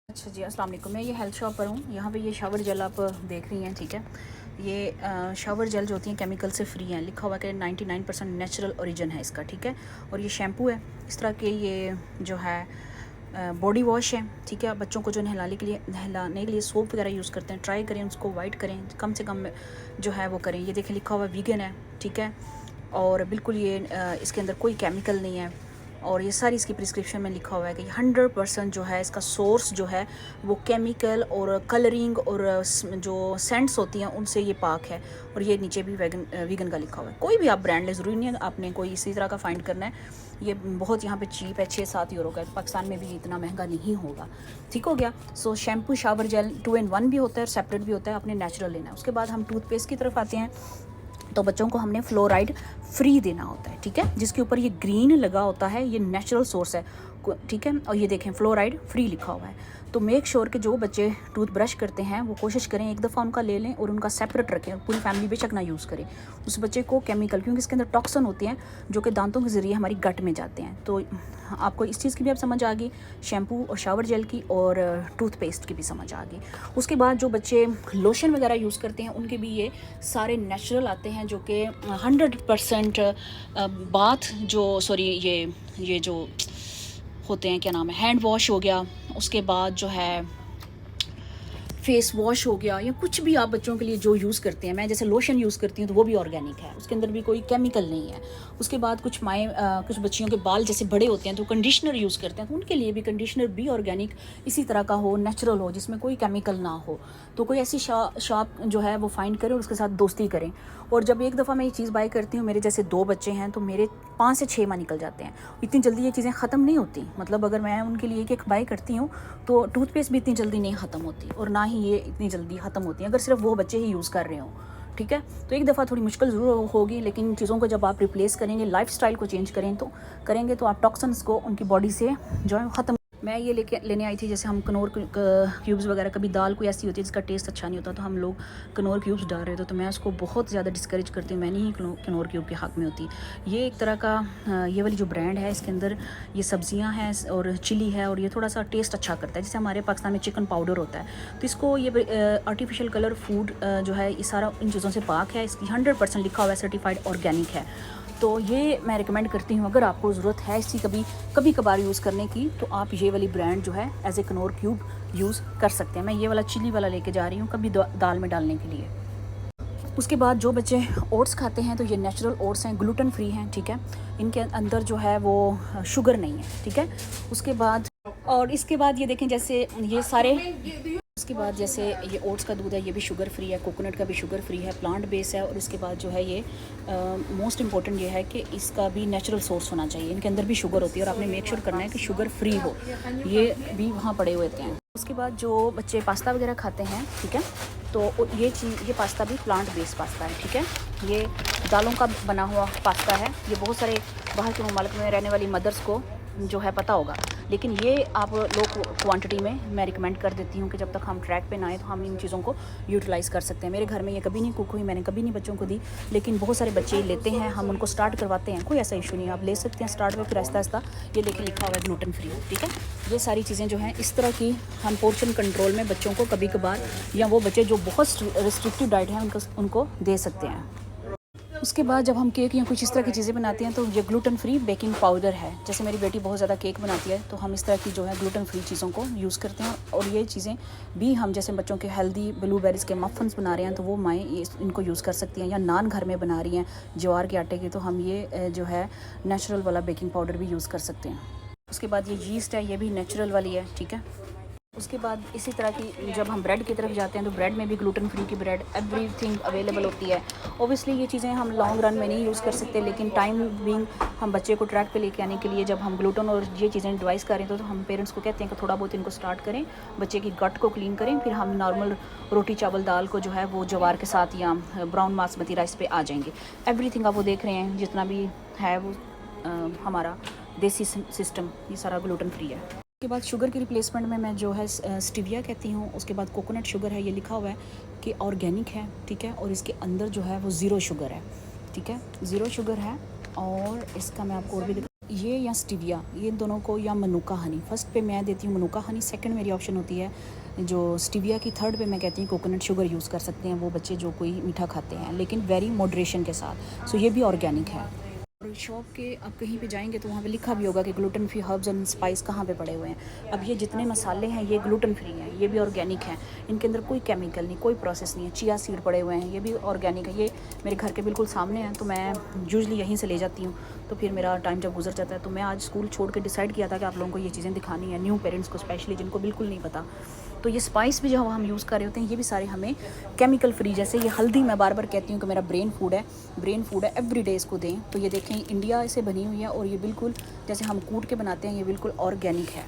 अच्छा जी, अस्सलाम वालेकुम। मैं ये हेल्थ शॉप पर हूँ। यहाँ पे ये शावर जेल आप देख रही हैं, ठीक है। ये शावर जेल जो होती हैं केमिकल से फ्री हैं, लिखा हुआ है कि 99% नेचुरल ओरिजिन है इसका, ठीक है। और ये शैम्पू है इस तरह के, ये जो है बॉडी वॉश है, ठीक है। बच्चों को जो नहलाने के लिए सोप वगैरह यूज़ करते हैं, ट्राई करें उसको वाइट करें, कम से कम जो है वो करें। ये देखें लिखा हुआ वीगन है, ठीक है। और बिल्कुल ये इसके अंदर कोई केमिकल नहीं है। और ये सारी इसकी प्रिस्क्रिप्शन में लिखा हुआ है कि 100% जो है इसका सोर्स जो है वो केमिकल और कलरिंग और जो सेंट्स होती हैं उनसे ये पाक है। और ये नीचे भी वीगन का लिखा हुआ है। कोई भी आप ब्रांड ले, ज़रूरी नहीं है आपने कोई इसी तरह का फाइंड करना है। ये बहुत यहाँ पे चीप है, 6-7 यूरो का। पाकिस्तान में भी इतना महंगा नहीं होगा, ठीक हो गया। सो शैम्पू शावर जेल 2 in 1 भी होता है और सेपरेट भी होता है, अपने नेचुरल लेना है। उसके बाद हम टूथपेस्ट की तरफ आते हैं। तो बच्चों को हमने फ्लोराइड फ्री देना होता है, ठीक है। जिसके ऊपर ये ग्रीन लगा होता है, ये नेचुरल सोर्स है, ठीक है। और ये देखें फ्लोराइड फ्री लिखा हुआ है। तो मेक श्योर कि जो बच्चे टूथ ब्रश करते हैं वो कोशिश करें एक दफ़ा उनका ले लें और उनका सेपरेट रखें, और पूरी फैमिली बेशक ना यूज़ करें उस बच्चे को केमिकल, क्योंकि इसके अंदर टॉक्सिन होते हैं जो कि दांतों के ज़रिए हमारी गट में जाते हैं। तो आपको इस चीज़ की भी अब समझ आ गई, शैम्पू और शावर जेल की, और टूथपेस्ट की भी समझ आ गई। उसके बाद जो बच्चे लोशन वगैरह यूज़ करते हैं उनके भी ये सारे नेचुरल आते हैं, जो कि 100% बाथ जो सॉरी ये जो होते हैं, क्या नाम है, हैंड वॉश हो गया, उसके बाद जो है फेस वॉश हो गया, या कुछ भी आप बच्चों के लिए जो यूज़ करते हैं, मैं जैसे लोशन यूज़ करती हूँ तो वो भी ऑर्गेनिक है, उसके अंदर भी कोई केमिकल नहीं है। उसके बाद कुछ कुछ बच्चियों के बाल जैसे बड़े होते हैं तो कंडीशनर यूज़ करते हैं, तो उनके लिए भी कंडीशनर भी ऑर्गेनिक इसी तरह का हो, नेचुरल हो, जिसमें कोई केमिकल ना हो। तो कोई ऐसी शॉप जो है वो फाइंड करें और उसके साथ दोस्ती करें। और जब एक दफ़ा मैं ये चीज़ बाय करती हूँ, मेरे जैसे 2 बच्चे हैं तो मेरे 5 से 6 माह निकल जाते हैं। इतनी जल्दी ये चीज़ें ख़त्म नहीं होती, मतलब अगर मैं उनके लिए एक बाय करती हूँ तो टूथपेस्ट भी इतनी जल्दी नहीं ख़त्म होती, और ना ही ये इतनी जल्दी ख़त्म होती हैं अगर सिर्फ वो बच्चे ही यूज़ कर रहे हों, ठीक है। तो एक दफ़ा थोड़ी मुश्किल ज़रूर होगी, लेकिन चीज़ों को जब आप रिप्लेस करेंगे, लाइफस्टाइल को चेंज करेंगे तो आप टॉक्सिन्स को उनकी बॉडी से जो है ख़त्म। मैं ये लेने आई थी, जैसे हम कनौर क्यूब्स वगैरह, कभी दाल कोई ऐसी होती है जिसका टेस्ट अच्छा नहीं होता तो हम लोग कनौर क्यूब्स डाल रहे थे, तो मैं उसको बहुत ज़्यादा डिस्करेज करती हूँ, मैं नहीं कनौर क्यूब के हक़ में होती। ये एक तरह का ये वाली जो ब्रांड है, इसके अंदर ये सब्जियां हैं और चिली है, और ये थोड़ा सा टेस्ट अच्छा करता है, जैसे हमारे पाकिस्तान में चिकन पाउडर होता है। तो इसको ये आर्टिफिशियल कलर फूड जो है, ये सारा इन चीज़ों से पाक है। इसकी 100% लिखा हुआ है, सर्टिफाइड ऑर्गेनिक है। तो ये मैं रिकमेंड करती हूँ, अगर आपको ज़रूरत है इसकी कभी कभार यूज़ करने की, तो आप ये वाली ब्रांड जो है as a Knorr cube use कर सकते हैं। मैं ये वाला चिली वाला लेके जा रही हूँ कभी दाल में डालने के लिए। उसके बाद जो बच्चे ओट्स खाते हैं तो ये नेचुरल ओट्स हैं, ग्लूटेन फ्री हैं, ठीक है। इनके अंदर जो है वो शुगर नहीं है, ठीक है। उसके बाद और इसके बाद ये देखें, जैसे ये सारे, उसके बाद जैसे ये ओट्स का दूध है, ये भी शुगर फ्री है, कोकोनट का भी शुगर फ्री है, प्लांट बेस है। और इसके बाद जो है ये मोस्ट इम्पॉर्टेंट ये है कि इसका भी नेचुरल सोर्स होना चाहिए, इनके अंदर भी शुगर होती है और आपने मेक श्योर करना है कि शुगर फ्री हो, ये भी वहाँ पड़े हुए हैं। उसके बाद जो बच्चे पास्ता वगैरह खाते हैं, ठीक है, तो ये पास्ता भी प्लांट बेस्ड पास्ता है, ठीक है। ये दालों का बना हुआ पास्ता है। ये बहुत सारे बाहर के ममालिक में रहने वाली मदर्स को जो है पता होगा, लेकिन ये आप लोग क्वांटिटी में मैं रिकमेंड कर देती हूँ कि जब तक हम ट्रैक पे ना आए तो हम इन चीज़ों को यूटिलाइज़ कर सकते हैं। मेरे घर में ये कभी नहीं कुक हुई, मैंने कभी नहीं बच्चों को दी, लेकिन बहुत सारे बच्चे लेते हैं, हम उनको स्टार्ट करवाते हैं, कोई ऐसा इशू नहीं है, आप ले सकते हैं स्टार्ट में, फिर आहिस्ता आहिस्ता ये लेके लिखा हुआ है ग्लूटेन फ्री, ठीक है। ये सारी चीज़ें जो हैं इस तरह की हम पोर्शन कंट्रोल में बच्चों को कभी कभार, या वो बच्चे जो बहुत रिस्ट्रिक्टिव डाइट हैं उनको दे सकते हैं। उसके बाद जब हम केक या कुछ इस तरह की चीज़ें बनाते हैं तो ये ग्लूटेन फ्री बेकिंग पाउडर है। जैसे मेरी बेटी बहुत ज़्यादा केक बनाती है तो हम इस तरह की जो है ग्लूटेन फ्री चीज़ों को यूज़ करते हैं। और ये चीज़ें भी हम जैसे बच्चों के हेल्दी ब्लूबेरीज़ के मफ़न्स बना रहे हैं तो वो माएँ इनको यूज़ कर सकती हैं, या नान घर में बना रही हैं ज्वार के आटे की, तो हम ये जो है नेचुरल वाला बेकिंग पाउडर भी यूज़ कर सकते हैं। उसके बाद ये यीस्ट है, ये भी नेचुरल वाली है, ठीक है। उसके बाद इसी तरह की जब हम ब्रेड की तरफ जाते हैं तो ब्रेड में भी ग्लूटेन फ्री की ब्रेड एवरीथिंग अवेलेबल होती है। ओबियसली ये चीज़ें हम लॉन्ग रन में नहीं यूज़ कर सकते, लेकिन टाइम बीइंग हम बच्चे को ट्रैक पे लेके आने के लिए जब हम ग्लूटेन और ये चीज़ें एडवाइस करें तो हम पेरेंट्स को कहते हैं कि थोड़ा बहुत इनको स्टार्ट करें, बच्चे की गट को क्लीन करें, फिर हम नॉर्मल रोटी चावल दाल को जो है वो जवार के साथ या ब्राउन बासमती राइस पे आ जाएंगे। एवरीथिंग आप वो देख रहे हैं जितना भी है वो हमारा देसी सिस्टम ये सारा ग्लूटेन फ्री है। उसके बाद शुगर की रिप्लेसमेंट में मैं जो है स्टीविया कहती हूँ। उसके बाद कोकोनट शुगर है, ये लिखा हुआ है कि ऑर्गेनिक है, ठीक है। और इसके अंदर जो है वो ज़ीरो शुगर है, ठीक है, ज़ीरो शुगर है। और इसका मैं आपको और भी ये या स्टीविया, ये दोनों को, या मनुका हनी। फर्स्ट पे मैं देती हूँ मनुका हनी, सेकंड मेरी ऑप्शन होती है जो स्टीविया की, थर्ड पे मैं कहती हूँ कोकोनट शुगर यूज़ कर सकते हैं वो बच्चे जो कोई मीठा खाते हैं, लेकिन वेरी मॉडरेशन के साथ। सो ये भी ऑर्गेनिक है। और शॉप के आप कहीं पे जाएंगे तो वहाँ पे लिखा भी होगा कि gluten free herbs and spice कहाँ पे पड़े हुए हैं। अब ये जितने मसाले हैं ये ग्लूटेन फ्री हैं, ये भी ऑर्गेनिक हैं, इनके अंदर कोई केमिकल नहीं, कोई प्रोसेस नहीं है। चिया सीड पड़े हुए हैं, ये भी ऑर्गेनिक है। ये मेरे घर के बिल्कुल सामने हैं, तो मैं यूजली यहीं से ले जाती हूँ। तो फिर मेरा टाइम जब गुजर जाता है, तो मैं आज स्कूल छोड़ के डिसाइड किया था कि आप लोगों को ये चीज़ें दिखानी है, न्यू पेरेंट्स को स्पेशली, जिनको बिल्कुल नहीं पता। तो ये स्पाइस भी जो हम यूज़ कर रहे होते हैं ये भी सारे हमें केमिकल फ्री, जैसे ये हल्दी मैं बार बार कहती हूँ कि मेरा ब्रेन फूड है, एवरीडे इसको दें। तो ये देखें इंडिया से बनी हुई है, और ये बिल्कुल जैसे हम कूट के बनाते हैं, ये बिल्कुल ऑर्गेनिक है।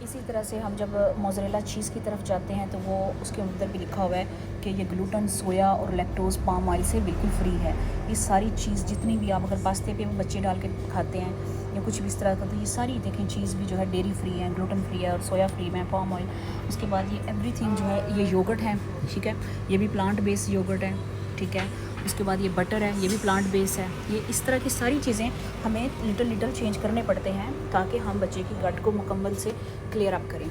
इसी तरह से हम जब मोज़रेला चीज़ की तरफ जाते हैं तो वो उसके अंदर भी लिखा हुआ है कि ये ग्लूटेन, सोया और लैक्टोज पाम ऑयल से बिल्कुल फ्री है। ये सारी चीज़ जितनी भी आप अगर पास्ते पे बच्चे डाल के खाते हैं या कुछ भी इस तरह का, तो ये सारी देखें चीज़ भी जो है डेयरी फ्री है, ग्लूटेन फ्री है और सोया फ्री में पाम ऑयल। उसके बाद ये एवरीथिंग जो है, ये योगर्ट है, ठीक है, ये भी प्लांट बेस्ड योगर्ट है, ठीक है। उसके बाद ये बटर है, ये भी प्लांट बेस है। ये इस तरह की सारी चीज़ें हमें लिटल चेंज करने पड़ते हैं ताकि हम बच्चे की गट को मुकम्मल से क्लियर अप करें।